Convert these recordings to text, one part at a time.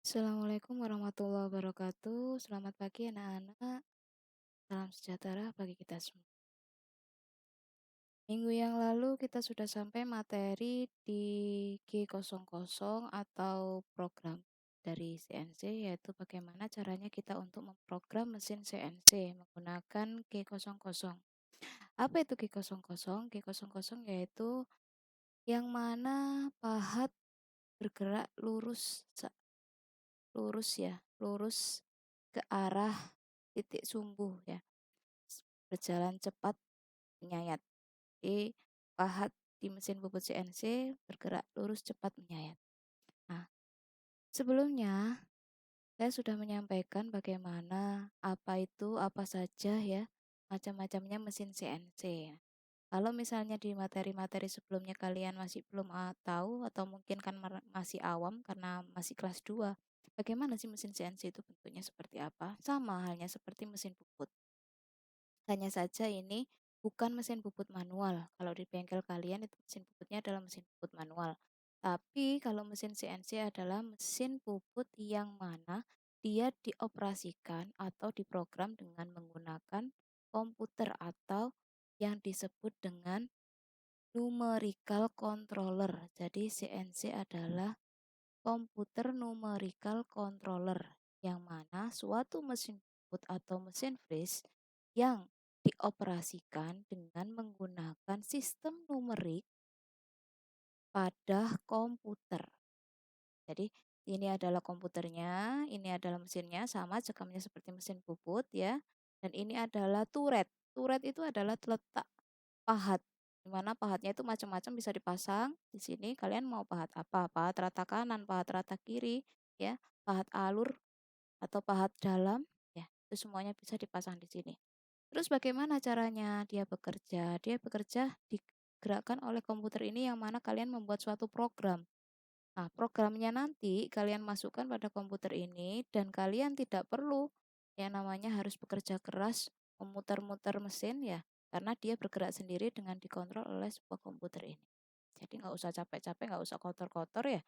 Assalamualaikum warahmatullahi wabarakatuh. Selamat pagi anak-anak. Salam sejahtera bagi kita semua. Minggu yang lalu kita sudah sampai materi di G00 atau program dari CNC, yaitu bagaimana caranya kita untuk memprogram mesin CNC menggunakan G00. Apa itu G00? G00 yaitu yang mana pahat bergerak lurus ke arah titik sumbu ya, berjalan cepat menyayat. Jadi pahat di mesin puput CNC bergerak lurus cepat menyayat. Nah, sebelumnya saya sudah menyampaikan bagaimana apa saja ya macam-macamnya mesin CNC. Kalau misalnya di materi-materi sebelumnya kalian masih belum tahu atau mungkin kan masih awam karena masih kelas 2, bagaimana sih mesin CNC itu bentuknya seperti apa? Sama halnya seperti mesin puput. Hanya saja ini bukan mesin puput manual. Kalau di bengkel kalian itu mesin puputnya adalah mesin puput manual. Tapi kalau mesin CNC adalah mesin puput yang mana dia dioperasikan atau diprogram dengan menggunakan komputer atau yang disebut dengan numerical controller. Jadi CNC adalah komputer numerical controller yang mana suatu mesin puput atau mesin freeze yang dioperasikan dengan menggunakan sistem numerik pada komputer. Jadi ini adalah komputernya, ini adalah mesinnya, sama cekamnya seperti mesin puput ya. Dan ini adalah turret. Turret itu adalah letak pahat, di mana pahatnya itu macam-macam bisa dipasang di sini. Kalian mau pahat apa? Pahat rata kanan, pahat rata kiri, ya, pahat alur atau pahat dalam, ya, itu semuanya bisa dipasang di sini. Terus bagaimana caranya dia bekerja? Dia bekerja digerakkan oleh komputer ini yang mana kalian membuat suatu program. Nah, programnya nanti kalian masukkan pada komputer ini dan kalian tidak perlu yang namanya harus bekerja keras memutar-mutar mesin ya, karena dia bergerak sendiri dengan dikontrol oleh sebuah komputer ini. Jadi nggak usah capek-capek, nggak usah kotor-kotor ya,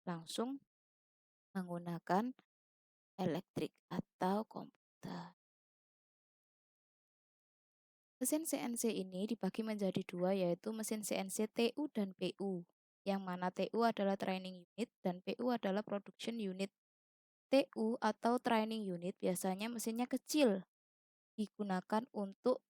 langsung menggunakan elektrik atau komputer. Mesin CNC ini dibagi menjadi dua, yaitu mesin CNC TU dan PU. Yang mana TU adalah training unit dan PU adalah production unit. TU atau training unit biasanya mesinnya kecil, digunakan untuk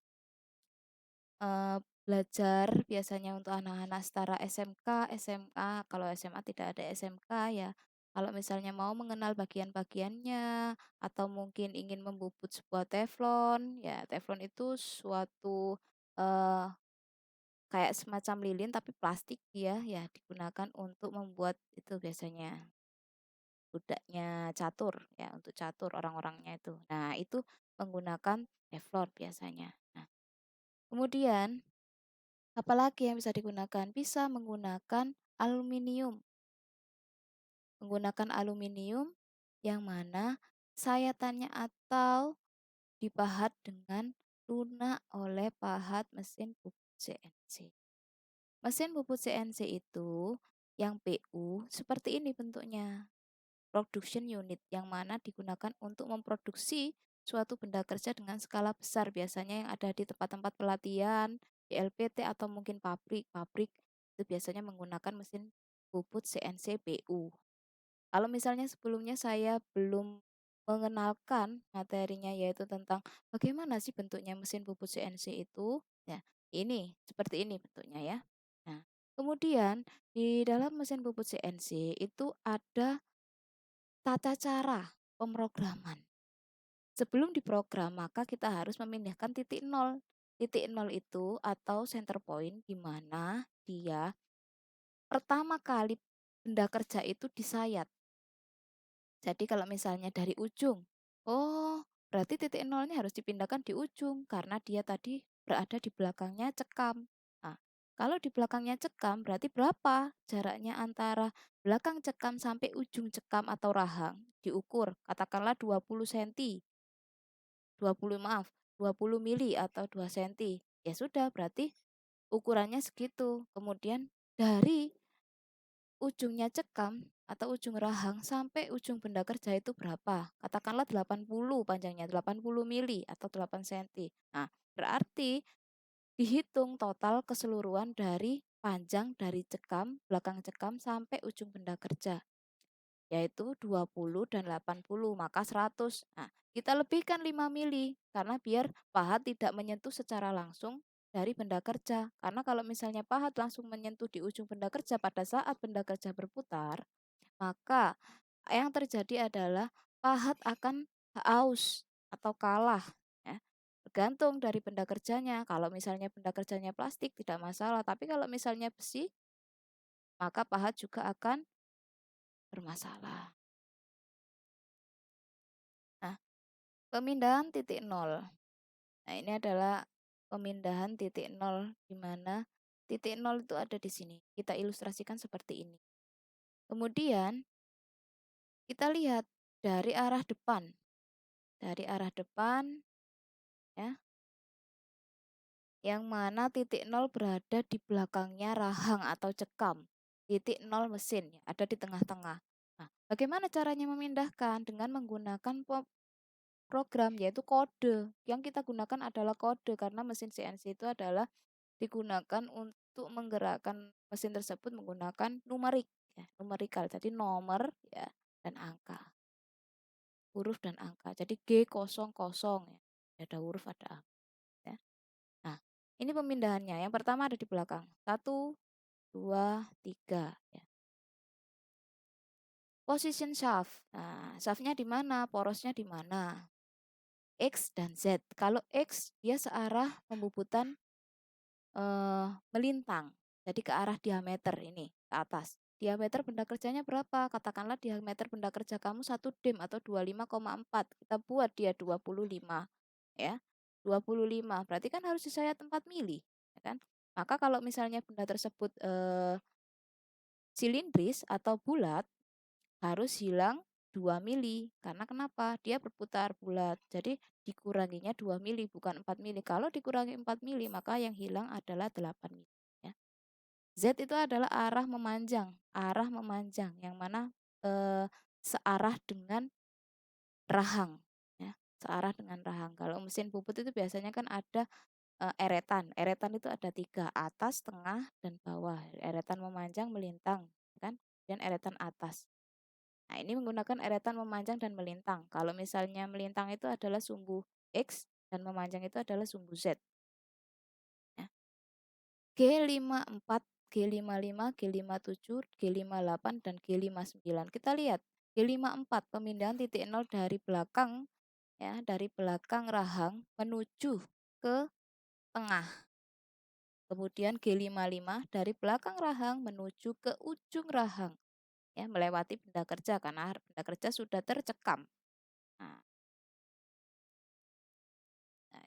belajar biasanya untuk anak-anak setara SMK, SMA. Kalau SMA tidak ada SMK ya. Kalau misalnya mau mengenal bagian-bagiannya atau mungkin ingin membubut sebuah teflon, ya teflon itu suatu eh, kayak semacam lilin tapi plastik dia ya digunakan untuk membuat itu biasanya budaknya catur ya, untuk catur orang-orangnya itu. Nah, itu menggunakan teflon biasanya. Nah, kemudian apalagi yang bisa digunakan? Bisa menggunakan aluminium. Menggunakan aluminium yang mana sayatannya atau dipahat dengan lunak oleh pahat mesin puput CNC. Mesin puput CNC itu yang PU seperti ini bentuknya. Production unit yang mana digunakan untuk memproduksi suatu benda kerja dengan skala besar, biasanya yang ada di tempat-tempat pelatihan, di atau mungkin pabrik itu biasanya menggunakan mesin puput CNC PU. Kalau misalnya sebelumnya saya belum mengenalkan materinya yaitu tentang bagaimana sih bentuknya mesin puput CNC itu, ya ini seperti ini bentuknya ya. Nah, kemudian di dalam mesin puput CNC itu ada tata cara pemrograman. Sebelum diprogram, maka kita harus memindahkan titik nol. Titik nol itu atau center point di mana dia pertama kali benda kerja itu disayat. Jadi kalau misalnya dari ujung, oh berarti titik nolnya harus dipindahkan di ujung karena dia tadi berada di belakangnya cekam. Nah, kalau di belakangnya cekam berarti berapa jaraknya antara belakang cekam sampai ujung cekam atau rahang diukur, katakanlah 20 cm, 20 mili atau 2 cm. Ya sudah, berarti ukurannya segitu. Kemudian dari ujungnya cekam atau ujung rahang sampai ujung benda kerja itu berapa? Katakanlah 80 panjangnya, 80 mili atau 8 senti. Nah, berarti dihitung total keseluruhan dari panjang dari belakang cekam sampai ujung benda kerja, yaitu 20 dan 80, maka 100. Nah, kita lebihkan 5 mili karena biar pahat tidak menyentuh secara langsung dari benda kerja. Karena kalau misalnya pahat langsung menyentuh di ujung benda kerja pada saat benda kerja berputar, maka yang terjadi adalah pahat akan aus atau kalah, ya. Tergantung dari benda kerjanya. Kalau misalnya benda kerjanya plastik tidak masalah, tapi kalau misalnya besi, maka pahat juga akan bermasalah. Nah, pemindahan titik nol. Nah, ini adalah pemindahan titik nol di mana titik nol itu ada di sini. Kita ilustrasikan seperti ini. Kemudian kita lihat dari arah depan. Dari arah depan, ya, yang mana titik nol berada di belakangnya rahang atau cekam. Titik nol mesin ya, ada di tengah-tengah. Nah, bagaimana caranya memindahkan? Dengan menggunakan program, yaitu kode. Yang kita gunakan adalah kode karena mesin CNC itu adalah digunakan untuk menggerakkan mesin tersebut menggunakan numerik, ya, numerikal. Jadi nomor, ya, dan angka, huruf dan angka. Jadi G00, ya. Ada huruf, ada angka, ya. Nah, ini pemindahannya. Yang pertama ada di belakang. 1, 2, 3, ya. Position shaft. Nah, shaftnya di mana? Porosnya di mana? X dan Z. Kalau X dia searah pembubutan melintang. Jadi ke arah diameter ini, ke atas. Diameter benda kerjanya berapa? Katakanlah diameter benda kerja kamu 1 dim atau 25,4. Kita buat dia 25, ya. 25. Berarti kan harus disayat 4 mili, ya kan? Maka kalau misalnya benda tersebut silindris atau bulat, harus hilang 2 mili. Karena kenapa? Dia berputar bulat. Jadi dikuranginya 2 mili bukan 4 mili. Kalau dikurangi 4 mili maka yang hilang adalah 8 mili. Ya. Z itu adalah arah memanjang yang mana searah dengan rahang. Ya, searah dengan rahang. Kalau mesin puput itu biasanya kan ada eretan. Eretan itu ada 3, atas, tengah, dan bawah. Eretan memanjang, melintang, kan? Dan eretan atas. Nah, ini menggunakan eretan memanjang dan melintang. Kalau misalnya melintang itu adalah sumbu X dan memanjang itu adalah sumbu Z. Ya. G54, G55, G57, G58, dan G59. Kita lihat G54 pemindahan titik nol dari belakang, ya, dari belakang rahang menuju ke tengah. Kemudian G55 dari belakang rahang menuju ke ujung rahang, ya, melewati benda kerja karena benda kerja sudah tercekam. Nah,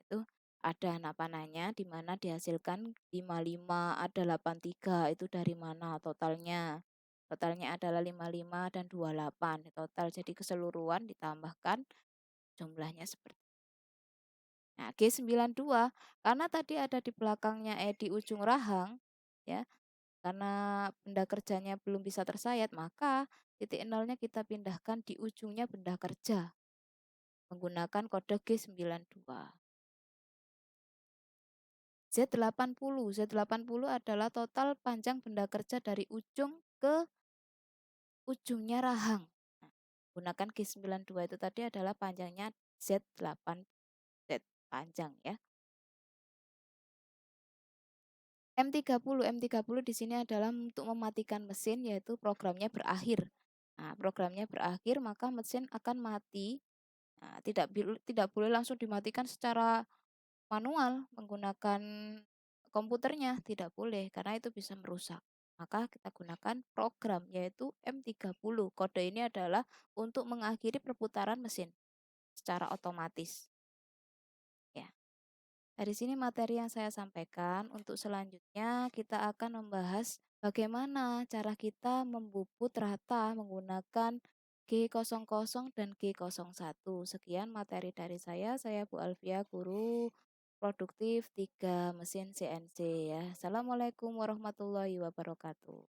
itu ada anak panahnya di mana dihasilkan 55, ada 83, itu dari mana totalnya? Totalnya adalah 55 dan 28 total. Jadi keseluruhan ditambahkan jumlahnya seperti. Nah, G92 karena tadi ada di belakangnya di ujung rahang, ya. Karena benda kerjanya belum bisa tersayat, maka titik nolnya kita pindahkan di ujungnya benda kerja menggunakan kode G92. Z80. Z80 adalah total panjang benda kerja dari ujung ke ujungnya rahang. Nah, gunakan G92 itu tadi adalah panjangnya Z8, Z panjang, ya. M30 di sini adalah untuk mematikan mesin, yaitu programnya berakhir. Nah, programnya berakhir maka mesin akan mati. Nah, tidak boleh langsung dimatikan secara manual menggunakan komputernya, tidak boleh karena itu bisa merusak. Maka kita gunakan program yaitu M30. Kode ini adalah untuk mengakhiri perputaran mesin secara otomatis. Ya. Dari sini materi yang saya sampaikan. Untuk selanjutnya kita akan membahas bagaimana cara kita membubut rata menggunakan G00 dan G01. Sekian materi dari saya Bu Alfia, guru produktif 3 mesin CNC, ya. Assalamualaikum warahmatullahi wabarakatuh.